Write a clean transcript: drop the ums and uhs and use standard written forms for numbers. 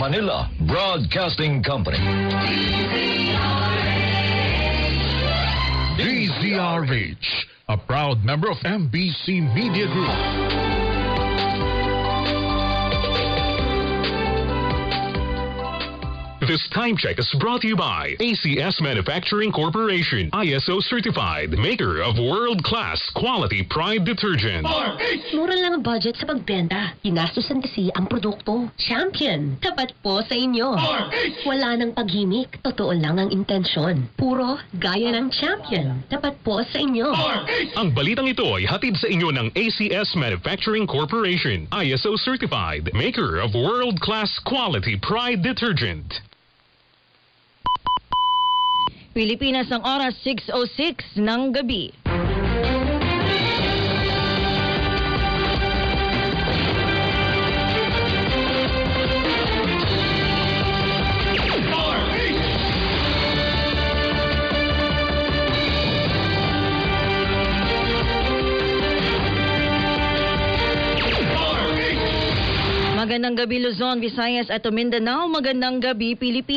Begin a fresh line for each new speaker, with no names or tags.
Manila Broadcasting Company.
DZRH, a proud member of MBC Media Group.
This time check is brought to you by ACS Manufacturing Corporation, ISO certified, maker of world-class quality Pride detergent.
Mura lang ang budget sa pagbenta. Ginastusan kasi ang produkto. Champion, tapat po sa inyo. Wala nang paghimik. Totoo lang ang intensyon. Puro gaya ng champion. Tapat po sa inyo.
Ang balitang ito ay hatid sa inyo ng ACS Manufacturing Corporation, ISO certified, maker of world-class quality Pride detergent.
Pilipinas ang oras 6:06 ng gabi. Magandang gabi Luzon, Visayas at Mindanao. Magandang gabi Pilipinas.